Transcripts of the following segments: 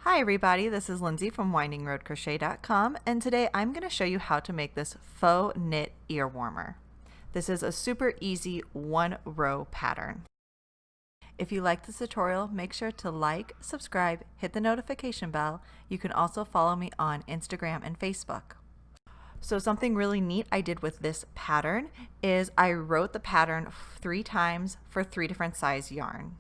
Hi everybody, this is Lindsay from windingroadcrochet.com, and today I'm going to show you how to make this faux knit ear warmer. This is a super easy one row pattern. If you like this tutorial, make sure to like, subscribe, hit the notification bell. You can also follow me on Instagram and Facebook. So something really neat I did with this pattern is I wrote the pattern 3 times for 3 different size yarn.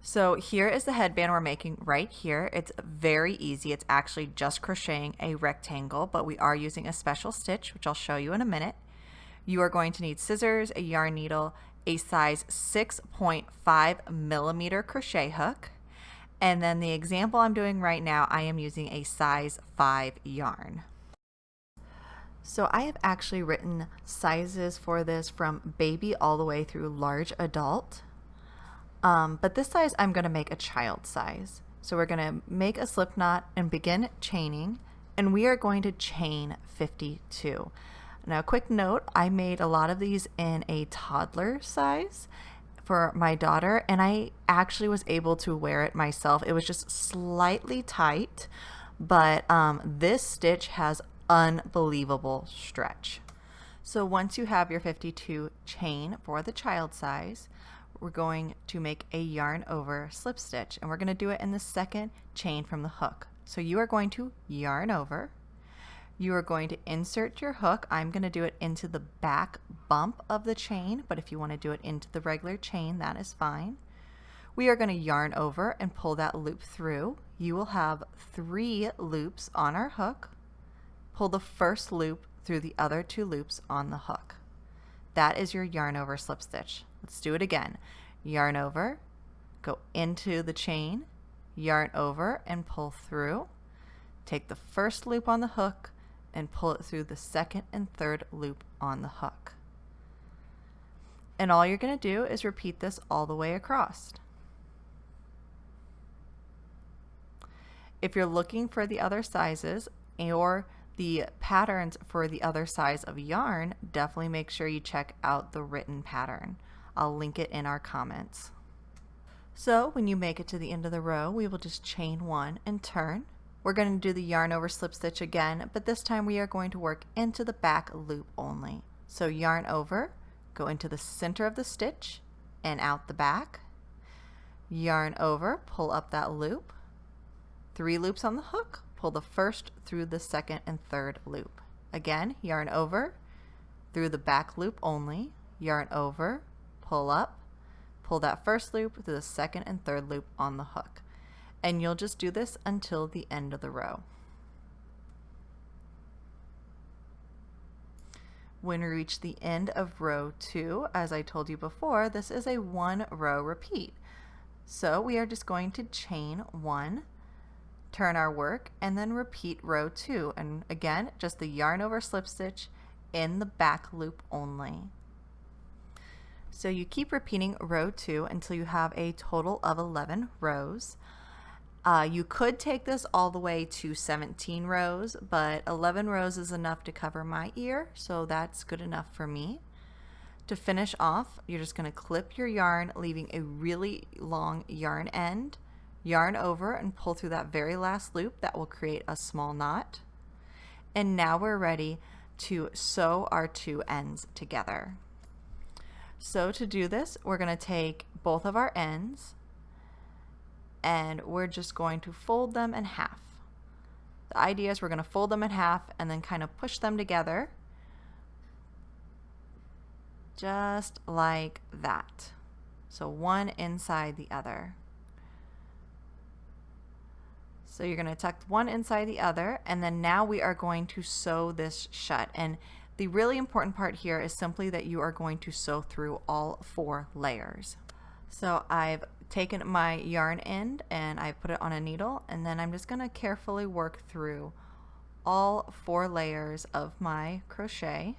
So here is the headband we're making right here. It's very easy. It's actually just crocheting a rectangle, but we are using a special stitch, which I'll show you in a minute. You are going to need scissors, a yarn needle, a size 6.5 millimeter crochet hook, and then the example I'm doing right now, I am using a size 5 yarn. So I have actually written sizes for this from baby all the way through large adult. But this size I'm going to make a child size. So we're going to make a slip knot and begin chaining, and we are going to chain 52. Now, quick note, I made a lot of these in a toddler size for my daughter, and I actually was able to wear it myself. It was just slightly tight, but this stitch has unbelievable stretch. So once you have your 52 chain for the child size, we're going to make a yarn over slip stitch, and we're going to do it in the second chain from the hook. So you are going to yarn over, you are going to insert your hook. I'm going to do it into the back bump of the chain, but if you want to do it into the regular chain, that is fine. We are going to yarn over and pull that loop through. You will have 3 loops on our hook. Pull the first loop through the other 2 loops on the hook. That is your yarn over slip stitch. Let's do it again. Yarn over, go into the chain, yarn over and pull through. Take the first loop on the hook and pull it through the second and third loop on the hook. And all you're going to do is repeat this all the way across. If you're looking for the other sizes or the patterns for the other size of yarn, definitely make sure you check out the written pattern. I'll link it in our comments. So when you make it to the end of the row, we will just chain 1 and turn. We're going to do the yarn over slip stitch again, but this time we are going to work into the back loop only. So yarn over, go into the center of the stitch and out the back. Yarn over, pull up that loop. 3 loops on the hook. Pull the first through the second and third loop. Again, yarn over, through the back loop only, yarn over, pull up, pull that first loop through the second and third loop on the hook. And you'll just do this until the end of the row. When we reach the end of row 2, as I told you before, this is a 1 row repeat. So we are just going to chain 1, turn our work, and then repeat row 2, and again just the yarn over slip stitch in the back loop only. So you keep repeating row 2 until you have a total of 11 rows. You could take this all the way to 17 rows, but 11 rows is enough to cover my ear, so that's good enough for me. To finish off, you're just going to clip your yarn, leaving a really long yarn end. Yarn over and pull through that very last loop. That will create a small knot. And now we're ready to sew our 2 ends together. So to do this, we're going to take both of our ends and we're just going to fold them in half. The idea is we're going to fold them in half and then kind of push them together just like that. So one inside the other. So you're going to tuck one inside the other, and then now we are going to sew this shut. And the really important part here is simply that you are going to sew through all 4 layers. So I've taken my yarn end and I've put it on a needle, and then I'm just going to carefully work through all 4 layers of my crochet.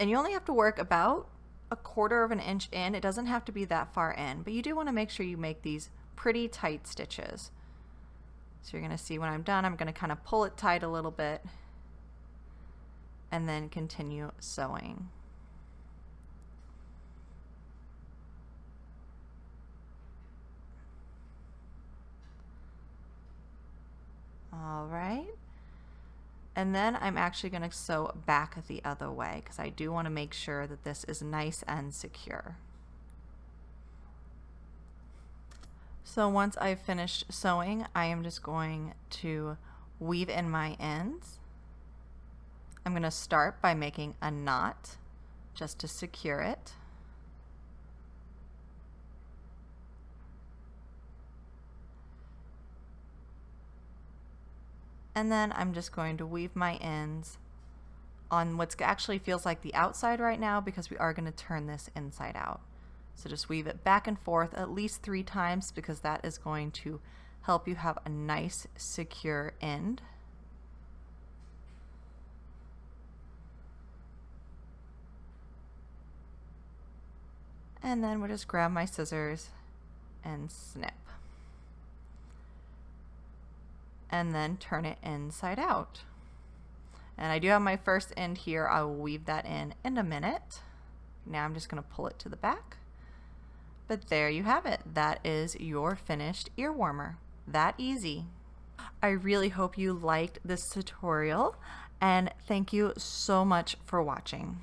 And you only have to work about 1/4 of an inch in. It doesn't have to be that far in, but you do want to make sure you make these pretty tight stitches. So you're going to see when I'm done, I'm going to kind of pull it tight a little bit and then continue sewing. All right. And then I'm actually going to sew back the other way because I do want to make sure that this is nice and secure. So once I've finished sewing, I am just going to weave in my ends. I'm going to start by making a knot just to secure it. And then I'm just going to weave my ends on what actually feels like the outside right now because we are going to turn this inside out. So just weave it back and forth at least 3 times because that is going to help you have a nice secure end. And then we'll just grab my scissors and snip. And then turn it inside out. And I do have my first end here. I will weave that in a minute. Now I'm just going to pull it to the back. But there you have it. That is your finished ear warmer. That easy. I really hope you liked this tutorial, and thank you so much for watching.